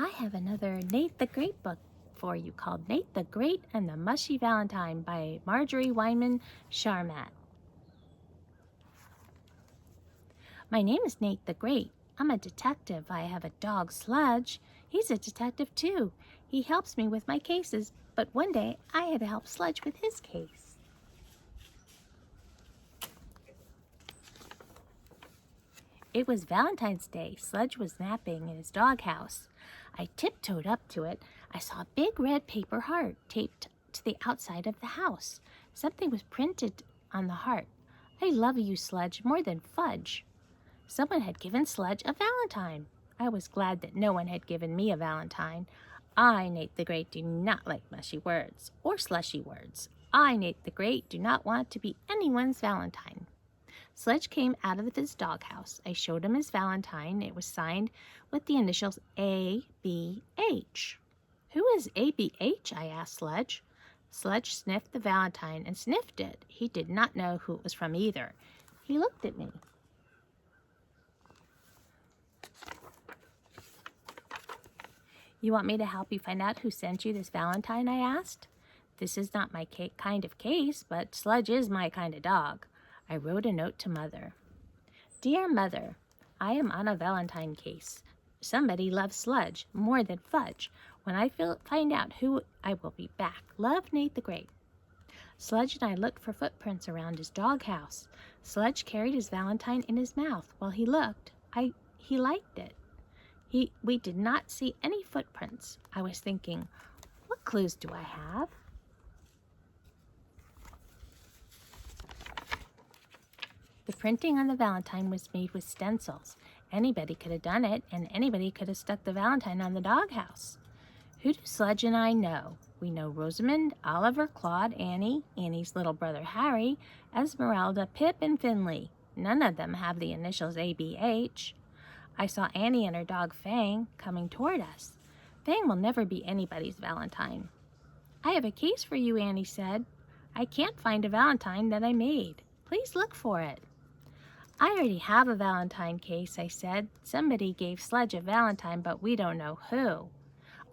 I have another Nate the Great book for you called Nate the Great and the Mushy Valentine by Marjorie Wyman Sharmat. My name is Nate the Great. I'm a detective. I have a dog, Sludge. He's a detective too. He helps me with my cases, but one day I had to help Sludge with his case. It was Valentine's Day. Sludge was napping in his doghouse. I tiptoed up to it. I saw a big red paper heart taped to the outside of the house. Something was printed on the heart. I love you, Sludge, more than fudge. Someone had given Sludge a valentine. I was glad that no one had given me a valentine. I, Nate the Great, do not like mushy words or slushy words. I, Nate the Great, do not want to be anyone's valentine. Sludge came out of his doghouse. I showed him his valentine. It was signed with the initials A.B.H. Who is A.B.H.? I asked Sludge. Sludge sniffed the valentine and sniffed it. He did not know who it was from either. He looked at me. You want me to help you find out who sent you this valentine? I asked. This is not my kind of case, but Sludge is my kind of dog. I wrote a note to Mother. Dear Mother, I am on a valentine case. Somebody loves Sludge more than fudge. When I find out who, I will be back. Love, Nate the Great. Sludge and I looked for footprints around his doghouse. Sludge carried his valentine in his mouth. While he looked, he liked it. We did not see any footprints. I was thinking, what clues do I have? The printing on the valentine was made with stencils. Anybody could have done it, and anybody could have stuck the valentine on the doghouse. Who do Sludge and I know? We know Rosamond, Oliver, Claude, Annie, Annie's little brother Harry, Esmeralda, Pip, and Finley. None of them have the initials A.B.H. I saw Annie and her dog Fang coming toward us. Fang will never be anybody's valentine. I have a case for you, Annie said. I can't find a valentine that I made. Please look for it. I already have a valentine case, I said. Somebody gave Sludge a valentine, but we don't know who.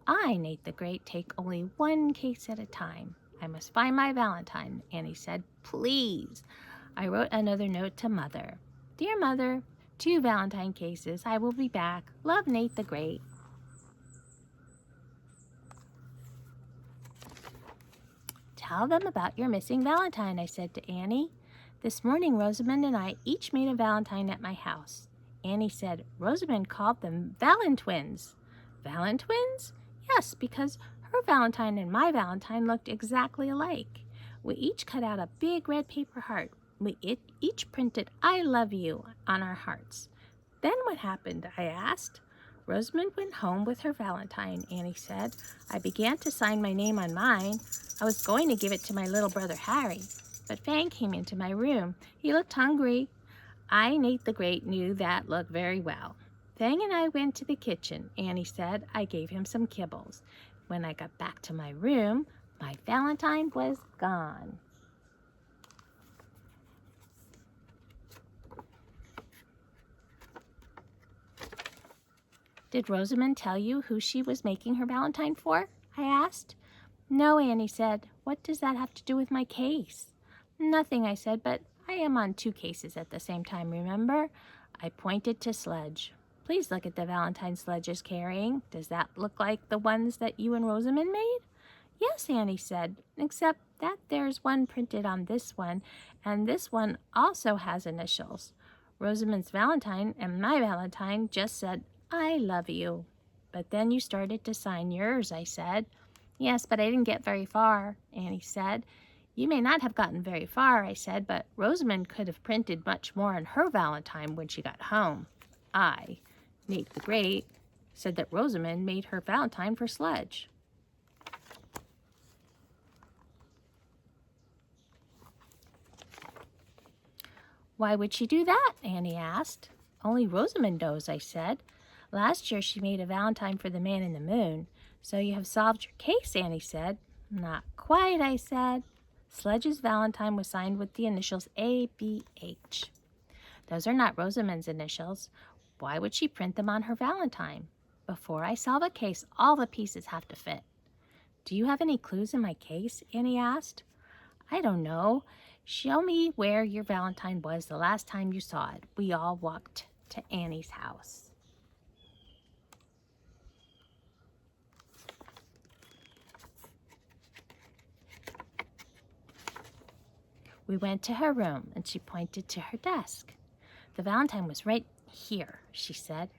I, Nate the Great, take only one case at a time. I must find my valentine, Annie said. Please. I wrote another note to Mother. Dear Mother, 2 valentine cases. I will be back. Love, Nate the Great. Tell them about your missing valentine, I said to Annie. This morning, Rosamond and I each made a valentine at my house. Annie said, Rosamond called them Valentwins. Valentwins? Yes, because her valentine and my valentine looked exactly alike. We each cut out a big red paper heart. We each printed I love you on our hearts. Then what happened? I asked. Rosamond went home with her valentine, Annie said. I began to sign my name on mine. I was going to give it to my little brother Harry, but Fang came into my room. He looked hungry. I, Nate the Great, knew that looked very well. Fang and I went to the kitchen, Annie said. I gave him some kibbles. When I got back to my room, my valentine was gone. Did Rosamond tell you who she was making her valentine for? I asked. No, Annie said. What does that have to do with my case? Nothing, I said, but I am on 2 cases at the same time, remember? I pointed to Sludge. Please look at the valentine Sludge is carrying. Does that look like the ones that you and Rosamond made? Yes, Annie said, except that there's one printed on this one, and this one also has initials. Rosamond's valentine and my valentine just said, I love you. But then you started to sign yours, I said. Yes, but I didn't get very far, Annie said. You may not have gotten very far, I said, but Rosamond could have printed much more on her valentine when she got home. I, Nate the Great, said that Rosamond made her valentine for Sludge. Why would she do that? Annie asked. Only Rosamond knows, I said. Last year she made a valentine for the man in the moon. So you have solved your case, Annie said. Not quite, I said. Sludge's valentine was signed with the initials A.B.H. Those are not Rosamond's initials. Why would she print them on her valentine? Before I solve a case, all the pieces have to fit. Do you have any clues in my case? Annie asked. I don't know. Show me where your Valentine was the last time you saw it. We all walked to Annie's house. We went to her room, and she pointed to her desk. The Valentine was right here, she said.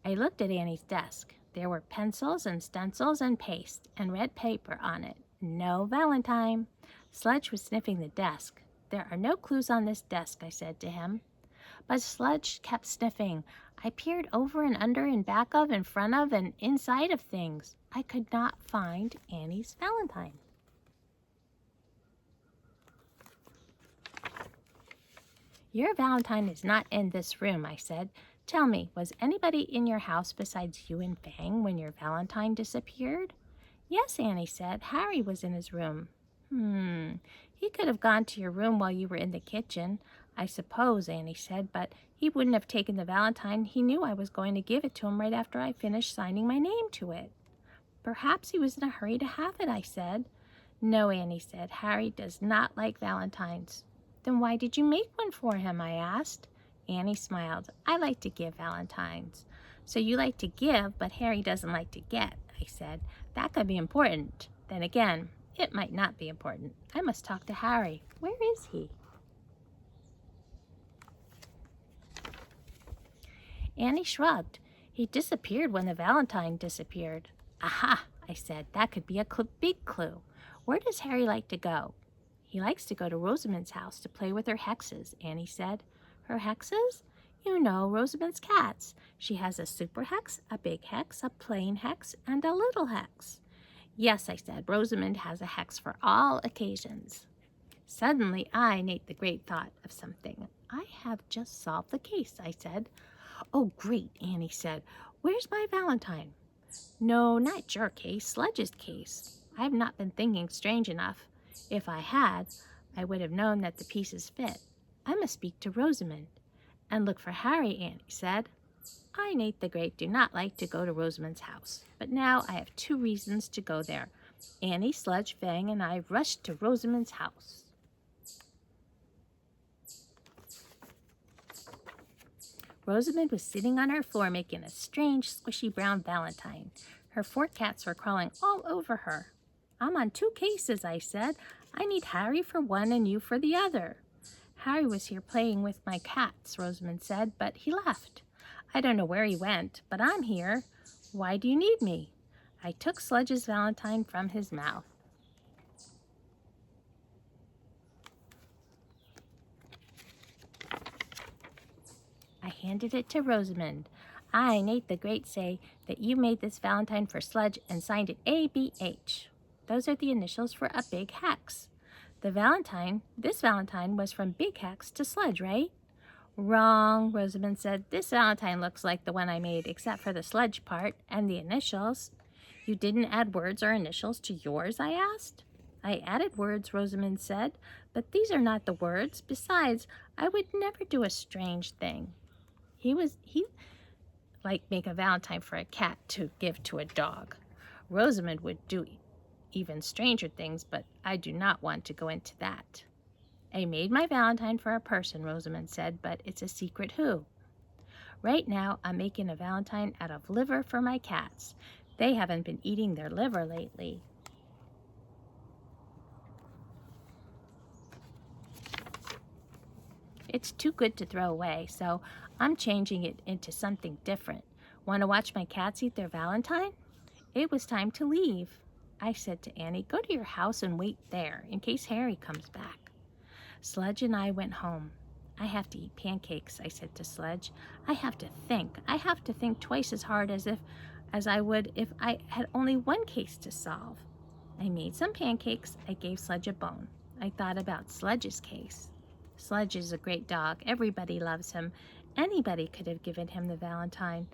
I looked at Annie's desk. There were pencils and stencils and paste and red paper on it. No Valentine. Sludge was sniffing the desk. There are no clues on this desk, I said to him. But Sludge kept sniffing. I peered over and under and back of and front of and inside of things. I could not find Annie's Valentine. Your Valentine is not in this room, I said. Tell me, was anybody in your house besides you and Fang when your Valentine disappeared? Yes, Annie said. Harry was in his room. He could have gone to your room while you were in the kitchen, I suppose, Annie said, but he wouldn't have taken the Valentine. He knew I was going to give it to him right after I finished signing my name to it. Perhaps he was in a hurry to have it, I said. No, Annie said. Harry does not like Valentines. Then why did you make one for him? I asked. Annie smiled. I like to give Valentines. So you like to give, but Harry doesn't like to get, I said. That could be important. Then again, it might not be important. I must talk to Harry. Where is he? Annie shrugged. He disappeared when the Valentine disappeared. Aha, I said. That could be a big clue. Where does Harry like to go? He likes to go to Rosamond's house to play with her hexes, Annie said. Her hexes? You know, Rosamond's cats. She has a super hex, a big hex, a plain hex, and a little hex. Yes, I said, Rosamond has a hex for all occasions. Suddenly, I, Nate the Great, thought of something. I have just solved the case, I said. Oh, great, Annie said. Where's my Valentine? No, not your case, Sludge's case. I have not been thinking strange enough. If I had, I would have known that the pieces fit. I must speak to Rosamond. And look for Harry, Annie said. I, Nate the Great, do not like to go to Rosamond's house, but now I have 2 reasons to go there. Annie, Sludge, Fang, and I rushed to Rosamond's house. Rosamond was sitting on her floor making a strange, squishy brown Valentine. Her 4 cats were crawling all over her. I'm on 2 cases, I said. I need Harry for one and you for the other. Harry was here playing with my cats, Rosamond said, but he left. I don't know where he went, but I'm here. Why do you need me? I took Sludge's Valentine from his mouth. I handed it to Rosamond. I, Nate the Great, say that you made this Valentine for Sludge and signed it A.B.H. Those are the initials for a big hex. This Valentine was from Big Hex to Sludge, right? Wrong, Rosamond said. This Valentine looks like the one I made, except for the Sludge part and the initials. You didn't add words or initials to yours, I asked. I added words, Rosamond said, but these are not the words. Besides, I would never do a strange thing. He like make a Valentine for a cat to give to a dog. Rosamond would do even stranger things, but I do not want to go into that. I made my Valentine for a person, Rosamond said, but it's a secret who. Right now, I'm making a Valentine out of liver for my cats. They haven't been eating their liver lately. It's too good to throw away, so I'm changing it into something different. Want to watch my cats eat their Valentine? It was time to leave. I said to Annie, go to your house and wait there in case Harry comes back. Sludge and I went home. I have to eat pancakes, I said to Sludge. I have to think. I have to think twice as hard as I would if I had only one case to solve. I made some pancakes. I gave Sludge a bone. I thought about Sludge's case. Sludge is a great dog. Everybody loves him. Anybody could have given him the Valentine.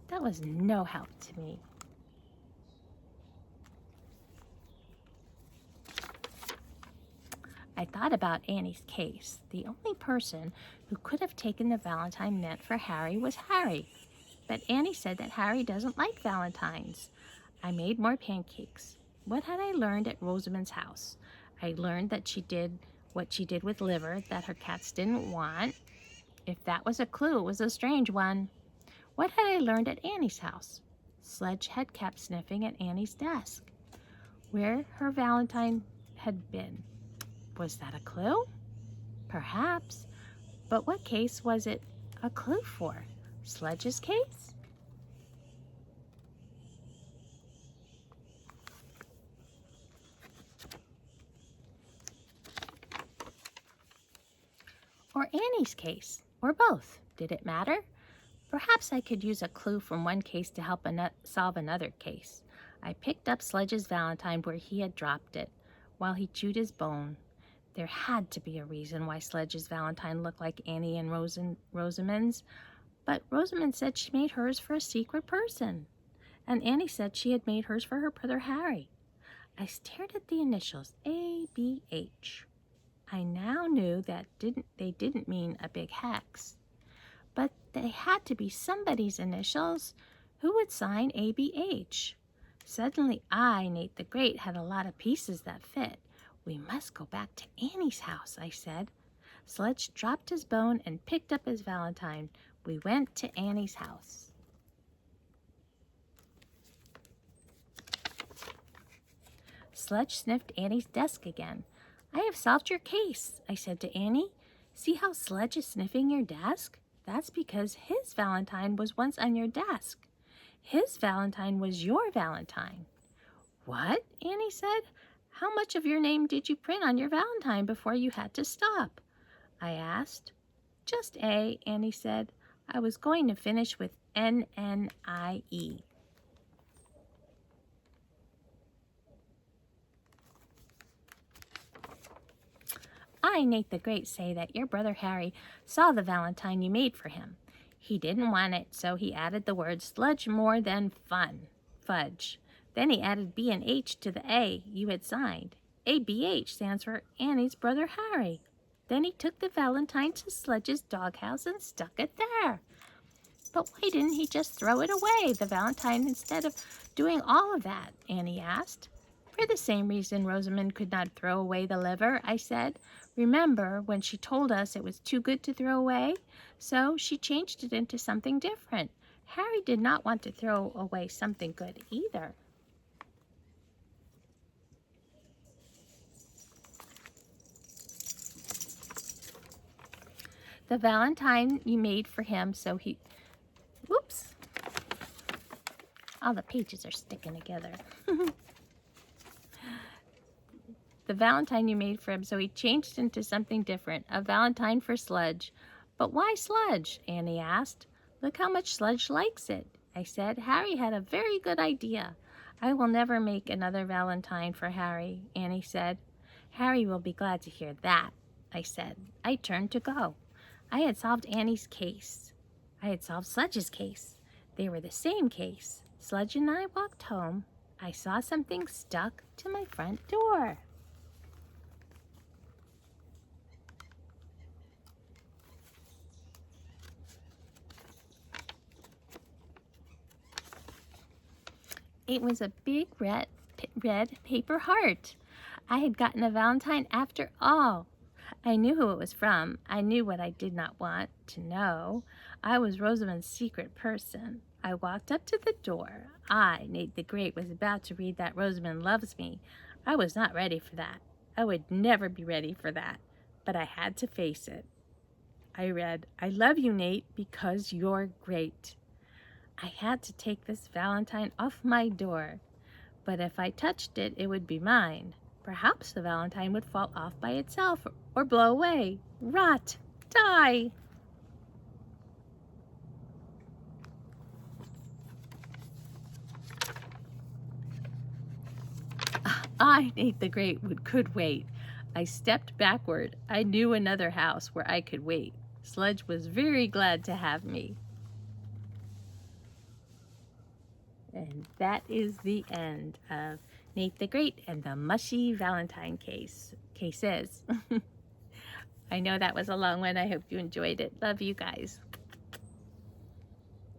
That was no help to me. I thought about Annie's case. The only person who could have taken the Valentine meant for Harry was Harry. but Annie said that Harry doesn't like Valentines. I made more pancakes. What had I learned at Rosamond's house? I learned that she did what she did with liver that her cats didn't want. If that was a clue, it was a strange one. What had I learned at Annie's house? Sledge had kept sniffing at Annie's desk, where her Valentine had been. Was that a clue? Perhaps. But what case was it a clue for? Sledge's case? Or Annie's case? Or both? Did it matter? Perhaps I could use a clue from one case to help solve another case. I picked up Sledge's Valentine where he had dropped it, while he chewed his bone. There had to be a reason why Sledge's Valentine looked like Annie and Rosamond's, but Rosamond said she made hers for a secret person, and Annie said she had made hers for her brother Harry. I stared at the initials, A-B-H. I now knew that they didn't mean a big hex, but they had to be somebody's initials. Who would sign A-B-H? Suddenly I, Nate the Great, had a lot of pieces that fit. We must go back to Annie's house, I said. Sledge dropped his bone and picked up his Valentine. We went to Annie's house. Sledge sniffed Annie's desk again. I have solved your case, I said to Annie. See how Sledge is sniffing your desk? That's because his Valentine was once on your desk. His Valentine was your Valentine. What? Annie said. How much of your name did you print on your Valentine before you had to stop? I asked. Just A, Annie said. I was going to finish with N-N-I-E. I, Nate the Great, say that your brother Harry saw the Valentine you made for him. He didn't want it, so he added the word sludge more than fudge. Then he added B and H to the A you had signed. A-B-H stands for Annie's brother Harry. Then he took the Valentine to Sledge's doghouse and stuck it there. But why didn't he just throw it away, the Valentine, instead of doing all of that? Annie asked. For the same reason Rosamond could not throw away the liver, I said. Remember when she told us it was too good to throw away? So she changed it into something different. Harry did not want to throw away something good either. The Valentine you made for him, so he... Whoops! All the pages are sticking together. The Valentine you made for him, so he changed into something different, a Valentine for Sludge. But why Sludge? Annie asked. Look how much Sludge likes it. I said, Harry had a very good idea. I will never make another Valentine for Harry, Annie said. Harry will be glad to hear that, I said. I turned to go. I had solved Annie's case. I had solved Sludge's case. They were the same case. Sludge and I walked home. I saw something stuck to my front door. It was a big red paper heart. I had gotten a Valentine after all. I knew who it was from. I knew what I did not want to know. I was Rosamond's secret person. I walked up to the door. I, Nate the Great, was about to read that Rosamond loves me. I was not ready for that. I would never be ready for that. But I had to face it. I read, I love you, Nate, because you're great. I had to take this Valentine off my door. But if I touched it, it would be mine. Perhaps the Valentine would fall off by itself or blow away, rot, die. I, Nate the Great, could wait. I stepped backward. I knew another house where I could wait. Sludge was very glad to have me. And that is the end of Nate the Great and the Mushy Valentine cases. I know that was a long one. I hope you enjoyed it. Love you guys.